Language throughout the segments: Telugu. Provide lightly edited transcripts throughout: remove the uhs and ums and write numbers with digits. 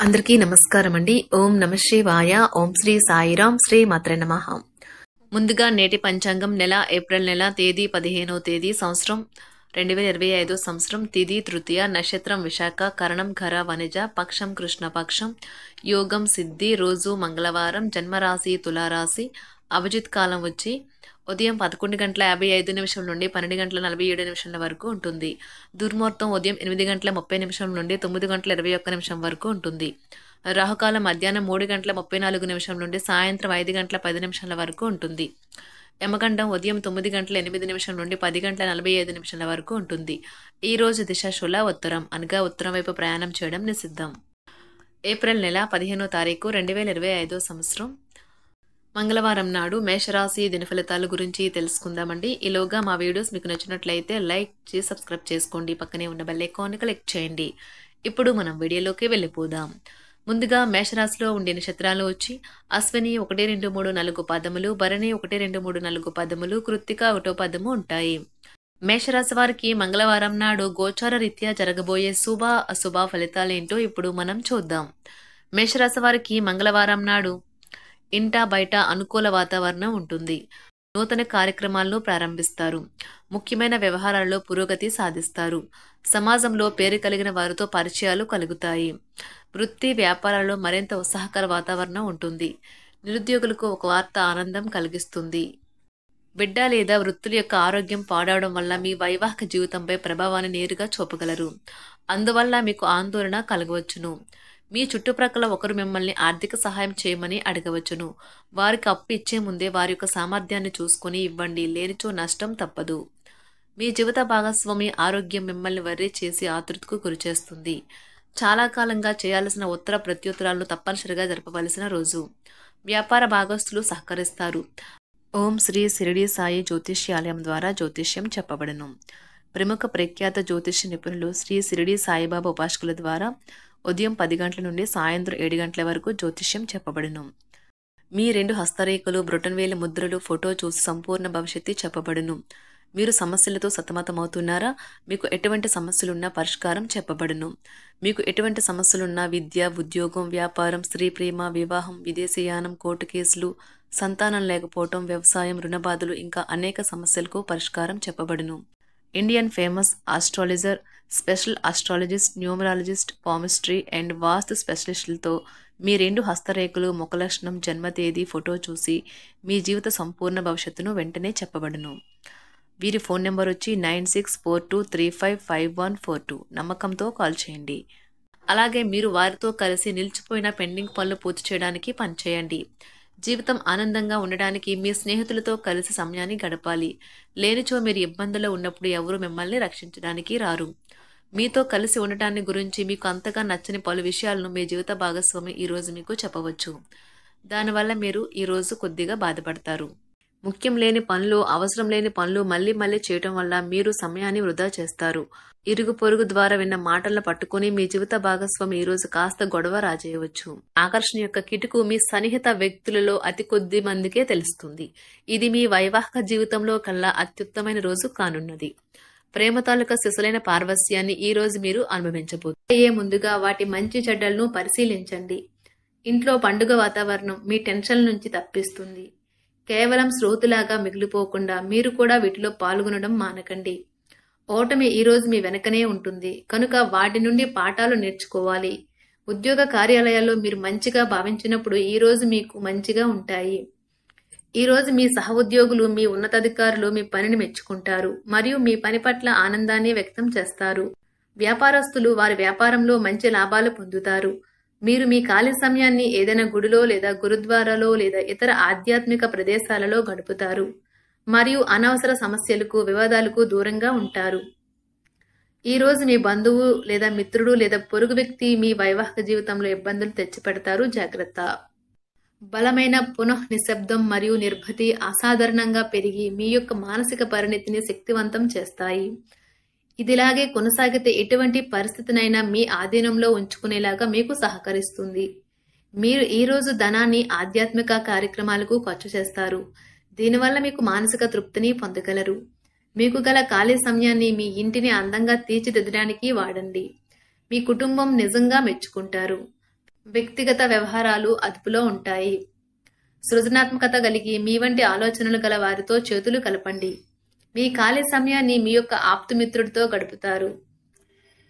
అందరికీ నమస్కారం అండి. ఓం నమ శివాయ. ఓం శ్రీ సాయిరాం. శ్రీ మాత్రే నమః. ముందుగా నేటి పంచాంగం నెల ఏప్రిల్ నెల తేదీ 15వ తేదీ సంవత్సరం 2025 సంవత్సరం తిథి తృతీయ నక్షత్రం విశాఖ కరణం ఖర వనిజ పక్షం కృష్ణపక్షం యోగం సిద్ధి రోజు మంగళవారం జన్మరాశి తులారాశి అభిజిత్ కాలం వచ్చి ఉదయం 11:55 నుండి 12:47 వరకు ఉంటుంది. దుర్ముహూర్తం ఉదయం 8:30 నుండి 9:21 వరకు ఉంటుంది. రాహుకాలం మధ్యాహ్నం 3:34 నుండి సాయంత్రం 5:10 వరకు ఉంటుంది. యమగండం ఉదయం 9:08 నుండి 10:45 వరకు ఉంటుంది. ఈ రోజు దిశ శుల ఉత్తరం అనగా ఉత్తరం వైపు ప్రయాణం చేయడం నిషిద్ధం. ఏప్రిల్ నెల 15వ తారీఖు 2025 సంవత్సరం మంగళవారం నాడు మేషరాశి దినఫలితాల గురించి తెలుసుకుందామండి. ఈలోగా మా వీడియోస్ మీకు నచ్చినట్లయితే లైక్ చేసి సబ్స్క్రైబ్ చేసుకోండి. పక్కనే ఉన్న బెల్ ఐకాన్ క్లిక్ చేయండి. ఇప్పుడు మనం వీడియోలోకి వెళ్ళిపోదాం. ముందుగా మేషరాశిలో ఉండే నక్షత్రాలు వచ్చి అశ్విని 1, 2, 3, 4 పదములు, భరణి 1, 2, 3, 4 పదములు, కృత్తిక 1 పదము ఉంటాయి. మేషరాశి వారికి మంగళవారం నాడు గోచార రీత్యా జరగబోయే శుభ అశుభ ఫలితాలేంటో ఇప్పుడు మనం చూద్దాం. మేషరాశి వారికి మంగళవారం నాడు ఇంట బయట అనుకూల వాతావరణం ఉంటుంది. నూతన కార్యక్రమాలను ప్రారంభిస్తారు. ముఖ్యమైన వ్యవహారాల్లో పురోగతి సాధిస్తారు. సమాజంలో పేరు కలిగిన వారితో పరిచయాలు కలుగుతాయి. వృత్తి వ్యాపారాల్లో మరింత ఉత్సాహకర వాతావరణం ఉంటుంది. నిరుద్యోగులకు ఒక వార్త ఆనందం కలిగిస్తుంది. బిడ్డ లేదా వృత్తుల యొక్క ఆరోగ్యం పాడవడం వల్ల మీ వైవాహిక జీవితంపై ప్రభావాన్ని నేరుగా చూపగలరు. అందువల్ల మీకు ఆందోళన కలగవచ్చును. మీ చుట్టుప్రక్కల ఒకరు మిమ్మల్ని ఆర్థిక సహాయం చేయమని అడగవచ్చును. వారికి అప్పు ఇచ్చే ముందే వారి యొక్క సామర్థ్యాన్ని చూసుకొని ఇవ్వండి, లేనిచో నష్టం తప్పదు. మీ జీవిత భాగస్వామి ఆరోగ్యం మిమ్మల్ని వర్రీ చేసి ఆతృతకు గురిచేస్తుంది. చాలా కాలంగా చేయాల్సిన ఉత్తర ప్రత్యుత్తరాలను తప్పనిసరిగా జరపవలసిన రోజు. వ్యాపార భాగస్తులు సహకరిస్తారు. ఓం శ్రీ షిరిడి సాయి జ్యోతిష్యాలయం ద్వారా జ్యోతిష్యం చెప్పబడును. ప్రముఖ ప్రఖ్యాత జ్యోతిష్య నిపుణులు శ్రీ షిరిడి సాయిబాబా ఉపాసకుల ద్వారా ఉదయం 10 గంటల నుండి సాయంత్రం 7 గంటల వరకు జ్యోతిష్యం చెప్పబడును. మీ 2 హస్తరేఖలు బ్రొటన్వేలు ముద్రలు ఫోటో చూసి సంపూర్ణ భవిష్యత్తు చెప్పబడును. మీరు సమస్యలతో సతమతమవుతున్నారా? మీకు ఎటువంటి సమస్యలున్నా పరిష్కారం చెప్పబడును. మీకు ఎటువంటి సమస్యలున్నా విద్య, ఉద్యోగం, వ్యాపారం, స్త్రీ ప్రేమ, వివాహం, విదేశీయానం, కోర్టు కేసులు, సంతానం లేకపోవటం, వ్యవసాయం, రుణబాధలు ఇంకా అనేక సమస్యలకు పరిష్కారం చెప్పబడును. Indian famous astrologer, special astrologist, numerologist, palmistry and vastu స్పెషలిస్టులతో మీ 2 హస్తరేఖలు, ముఖలక్షణం, జన్మ తేదీ, ఫోటో చూసి మీ జీవిత సంపూర్ణ భవిష్యత్తును వెంటనే చెప్పబడును. వీరి ఫోన్ నెంబర్ వచ్చి 9642355142. నమ్మకంతో కాల్ చేయండి. అలాగే మీరు వారితో కలిసి నిలిచిపోయిన పెండింగ్ పనులు పూర్తి చేయడానికి పనిచేయండి. జీవితం ఆనందంగా ఉండడానికి మీ స్నేహితులతో కలిసి సమయాన్ని గడపాలి. లేనిచో మీరు ఇబ్బందుల్లో ఉన్నప్పుడు ఎవరు మిమ్మల్ని రక్షించడానికి రారు. మీతో కలిసి ఉండటాన్ని గురించి మీకు అంతగా నచ్చని పలు విషయాలను మీ జీవిత భాగస్వామి ఈరోజు మీకు చెప్పవచ్చు. దానివల్ల మీరు ఈరోజు కొద్దిగా బాధపడతారు. ముఖ్యం లేని పనులు, అవసరం లేని పనులు మళ్ళీ మళ్ళీ చేయటం వల్ల మీరు సమయాన్ని వృధా చేస్తారు. ఇరుగు పొరుగు ద్వారా విన్న మాటలను పట్టుకుని మీ జీవిత భాగస్వామి ఈరోజు కాస్త గొడవ రాజేయవచ్చు. ఆకర్షణ యొక్క కిటుకు మీ సన్నిహిత వ్యక్తులలో అతి కొద్ది మందికే తెలుస్తుంది. ఇది మీ వైవాహిక జీవితంలో కల్లా అత్యుత్తమైన రోజు కానున్నది. ప్రేమ తాలూకా సిసలైన పార్వస్యాన్ని ఈ రోజు మీరు అనుభవించబోతున్నారు. ముందుగా వాటి మంచి చెడ్డలను పరిశీలించండి. ఇంట్లో పండుగ వాతావరణం మీ టెన్షన్ నుంచి తప్పిస్తుంది. కేవలం శ్రోతులాగా మిగిలిపోకుండా మీరు కూడా వీటిలో పాల్గొనడం మానకండి. ఓటమి ఈరోజు మీ వెనకనే ఉంటుంది కనుక వాటి నుండి పాఠాలు నేర్చుకోవాలి. ఉద్యోగ కార్యాలయాల్లో మీరు మంచిగా భావించినప్పుడు ఈ రోజు మీకు మంచిగా ఉంటాయి. ఈ రోజు మీ సహ ఉద్యోగులు, మీ ఉన్నతాధికారులు మీ పనిని మెచ్చుకుంటారు మరియు మీ పని పట్ల ఆనందాన్ని వ్యక్తం చేస్తారు. వ్యాపారస్తులు వారి వ్యాపారంలో మంచి లాభాలు పొందుతారు. మీరు మీ ఖాళీ సమయాన్ని ఏదైనా గుడిలో లేదా గురుద్వారాలో లేదా ఇతర ఆధ్యాత్మిక ప్రదేశాలలో గడుపుతారు మరియు అనవసర సమస్యలకు, వివాదాలకు దూరంగా ఉంటారు. ఈ రోజు మీ బంధువు లేదా మిత్రుడు లేదా పొరుగు వ్యక్తి మీ వైవాహిక జీవితంలో ఇబ్బందులు తెచ్చిపెడతారు. జాగ్రత్త. బలమైన పునః నిశ్శబ్దం మరియు నిర్భతి అసాధారణంగా పెరిగి మీ యొక్క మానసిక పరిణతిని శక్తివంతం చేస్తాయి. ఇదిలాగే కొనసాగితే ఎటువంటి పరిస్థితినైనా మీ ఆధీనంలో ఉంచుకునేలాగా మీకు సహకరిస్తుంది. మీరు ఈ రోజు ధనాన్ని ఆధ్యాత్మిక కార్యక్రమాలకు ఖర్చు చేస్తారు. దీనివల్ల మీకు మానసిక తృప్తిని పొందగలరు. మీకు గల ఖాళీ సమయాన్ని మీ ఇంటిని అందంగా తీర్చిదిద్దడానికి వాడండి. మీ కుటుంబం నిజంగా మెచ్చుకుంటారు. వ్యక్తిగత వ్యవహారాలు అదుపులో ఉంటాయి. సృజనాత్మకత కలిగి మీ వంటి ఆలోచనలు గల వారితో చేతులు కలపండి. మీ ఖాళీ సమయాన్ని మీ యొక్క ఆప్తుమిత్రుడితో గడుపుతారు.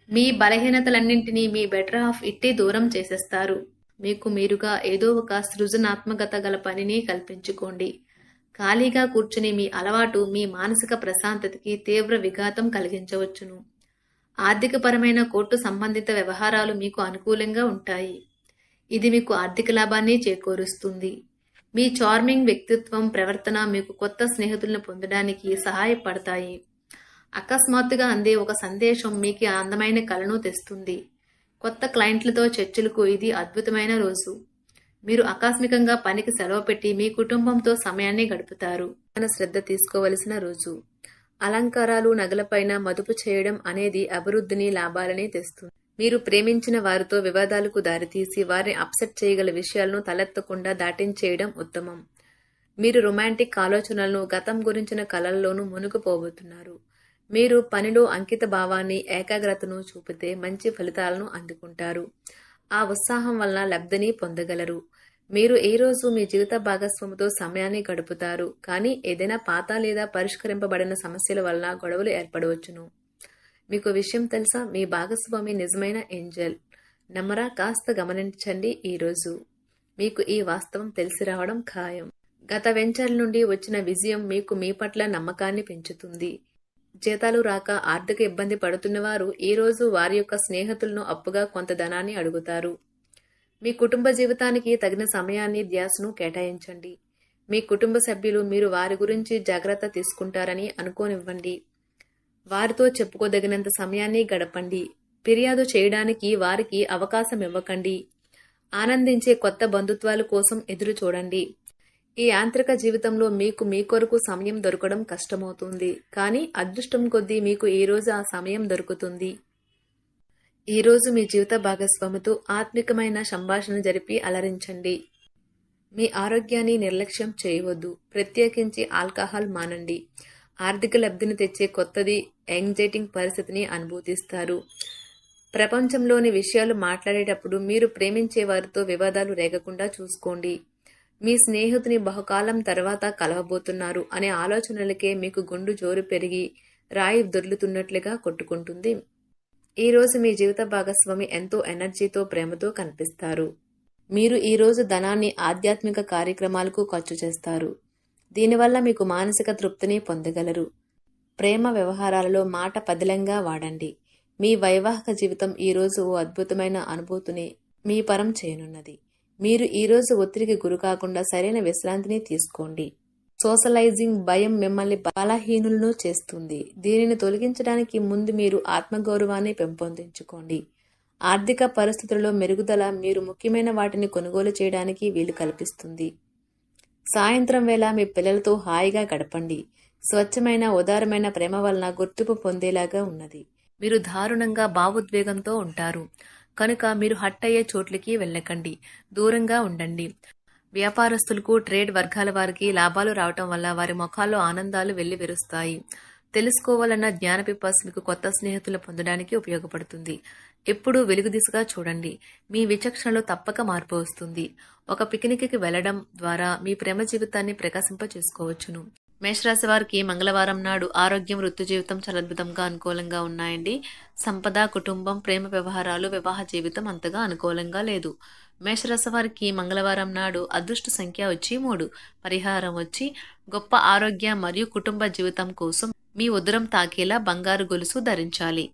మీ బలహీనతలన్నింటినీ మీ బెటర్ హాఫ్ ఇట్టి దూరం చేసేస్తారు. మీకు మీరుగా ఏదో ఒక సృజనాత్మకత గల పనిని కల్పించుకోండి. ఖాళీగా కూర్చుని మీ అలవాటు మీ మానసిక ప్రశాంతతకి తీవ్ర విఘాతం కలిగించవచ్చును. ఆర్థికపరమైన కోర్టు సంబంధిత వ్యవహారాలు మీకు అనుకూలంగా ఉంటాయి. ఇది మీకు ఆర్థిక లాభాన్ని చేకూరుస్తుంది. మీ చార్మింగ్ వ్యక్తిత్వం, ప్రవర్తన మీకు కొత్త స్నేహితులను పొందడానికి సహాయపడతాయి. అకస్మాత్తుగా అందే ఒక సందేశం మీకు అందమైన కలను తెస్తుంది. కొత్త క్లయింట్లతో చర్చలకు ఇది అద్భుతమైన రోజు. మీరు ఆకస్మికంగా పనికి సెలవు పెట్టి మీ కుటుంబంతో సమయాన్ని గడుపుతారు. శ్రద్ధ తీసుకోవలసిన రోజు. అలంకారాలు, నగలపైన మదుపు చేయడం అనేది అభివృద్ధిని, లాభాలని తెస్తుంది. మీరు ప్రేమించిన వారితో వివాదాలకు దారితీసి వారిని అప్సెట్ చేయగల విషయాలను తలెత్తకుండా దాటించేయడం ఉత్తమం. మీరు రొమాంటిక్ ఆలోచనలను, గతం గురించిన కలల్లోనూ మునిగిపోబోతున్నారు. మీరు పనిలో అంకిత భావాన్ని, ఏకాగ్రతను చూపితే మంచి ఫలితాలను అందుకుంటారు. ఆ ఉత్సాహం వలన లబ్ధిని పొందగలరు. మీరు ఈ రోజు మీ జీవిత భాగస్వామితో సమయాన్ని గడుపుతారు. కానీ ఏదైనా పాత లేదా పరిష్కరింపబడిన సమస్యల వలన గొడవలు ఏర్పడవచ్చును. మీకు విషయం తెలుసా? మీ భాగస్వామి నిజమైన ఏంజల్. నమ్మరా? కాస్త గమనించండి. ఈరోజు మీకు ఈ వాస్తవం తెలిసి రావడం ఖాయం. గత వెంచర్ల నుండి వచ్చిన విజయం మీకు మీ పట్ల నమ్మకాన్ని పెంచుతుంది. జీతాలు రాక ఆర్థిక ఇబ్బంది పడుతున్నవారు ఈ రోజు వారి యొక్క స్నేహితులను అప్పుగా కొంత ధనాన్ని అడుగుతారు. మీ కుటుంబ జీవితానికి తగిన సమయాన్ని, ధ్యాసను కేటాయించండి. మీ కుటుంబ సభ్యులు మీరు వారి గురించి జాగ్రత్త తీసుకుంటారని అనుకోనివ్వండి. వారితో చెప్పుకోదగినంత సమయాన్ని గడపండి. ఫిర్యాదు చేయడానికి వారికి అవకాశం ఇవ్వకండి. ఆనందించే కొత్త బంధుత్వాల కోసం ఎదురు చూడండి. ఈ యాంత్రిక జీవితంలో మీకు మీ కొరకు సమయం దొరకడం కష్టమవుతుంది. కానీ అదృష్టం కొద్దీ మీకు ఈ రోజు ఆ సమయం దొరుకుతుంది. ఈ రోజు మీ జీవిత భాగస్వామితో ఆత్మికమైన సంభాషణ జరిపి అలరించండి. మీ ఆరోగ్యాన్ని నిర్లక్ష్యం చేయవద్దు. ప్రత్యేకించి ఆల్కహాల్ మానండి. ఆర్థిక లబ్ధిని తెచ్చే కొత్తది, యాంగ్జైటింగ్ పరిస్థితిని అనుభూతిస్తారు. ప్రపంచంలోని విషయాలు మాట్లాడేటప్పుడు మీరు ప్రేమించే వారితో వివాదాలు రేగకుండా చూసుకోండి. మీ స్నేహితుని బహుకాలం తర్వాత కలవబోతున్నారు అనే ఆలోచనలకే మీకు గుండు జోరు పెరిగి రాయి దొర్లుతున్నట్లుగా కొట్టుకుంటుంది. ఈ రోజు మీ జీవిత భాగస్వామి ఎంతో ఎనర్జీతో, ప్రేమతో కనిపిస్తారు. మీరు ఈ రోజు ధనాన్ని ఆధ్యాత్మిక కార్యక్రమాలకు ఖర్చు చేస్తారు. దీనివల్ల మీకు మానసిక తృప్తిని పొందగలరు. ప్రేమ వ్యవహారాలలో మాట పదిలంగా వాడండి. మీ వైవాహిక జీవితం ఈ రోజు ఓ అద్భుతమైన అనుభూతిని మీ పరం చేయనున్నది. మీరు ఈ రోజు ఒత్తిడికి గురి కాకుండా సరైన విశ్రాంతిని తీసుకోండి. సోషలైజింగ్ భయం మిమ్మల్ని బలహీనులను చేస్తుంది. దీనిని తొలగించడానికి ముందు మీరు ఆత్మగౌరవాన్ని పెంపొందించుకోండి. ఆర్థిక పరిస్థితులలో మెరుగుదల మీరు ముఖ్యమైన వాటిని కొనుగోలు చేయడానికి వీలు కల్పిస్తుంది. సాయంత్రం వేళ మీ పిల్లలతో హాయిగా గడపండి. స్వచ్ఛమైన, ఉదారమైన ప్రేమ వలన గుర్తింపు పొందేలాగా ఉన్నది. మీరు దారుణంగా భావోద్వేగంతో ఉంటారు కనుక మీరు హట్ అయ్యే చోట్లకి వెళ్ళకండి. దూరంగా ఉండండి. వ్యాపారస్తులకు, ట్రేడ్ వర్గాల వారికి లాభాలు రావటం వల్ల వారి ముఖాల్లో ఆనందాలు వెళ్లి విరుస్తాయి. తెలుసుకోవాలన్న జ్ఞాన పిపాస మీకు కొత్త స్నేహితులు పొందడానికి ఉపయోగపడుతుంది. ఎప్పుడూ వెలుగు దిశగా చూడండి. మీ విచక్షణలో తప్పక మార్పు వస్తుంది. ఒక పిక్నిక్కి వెళ్లడం ద్వారా మీ ప్రేమ జీవితాన్ని ప్రకాశింప చేసుకోవచ్చును. మేషరాశి వారికి మంగళవారం నాడు ఆరోగ్యం, వృత్తి జీవితం చాలా అద్భుతంగా అనుకూలంగా ఉన్నాయండి. సంపద, కుటుంబం, ప్రేమ వ్యవహారాలు, వివాహ జీవితం అంతగా అనుకూలంగా లేదు. మేషరాశి వారికి మంగళవారం నాడు అదృష్ట సంఖ్య వచ్చి 3. పరిహారం వచ్చి గొప్ప ఆరోగ్య మరియు కుటుంబ జీవితం కోసం మీ ఉదరం తాకేలా బంగారు గొలుసు ధరించాలి.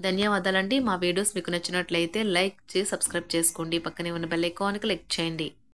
ధన్యవాదాలండి. మా వీడియోస్ మీకు నచ్చినట్లయితే లైక్ చేసి సబ్స్క్రైబ్ చేసుకోండి. పక్కనే ఉన్న బెల్ ఐకాన్ ని క్లిక్ చేయండి.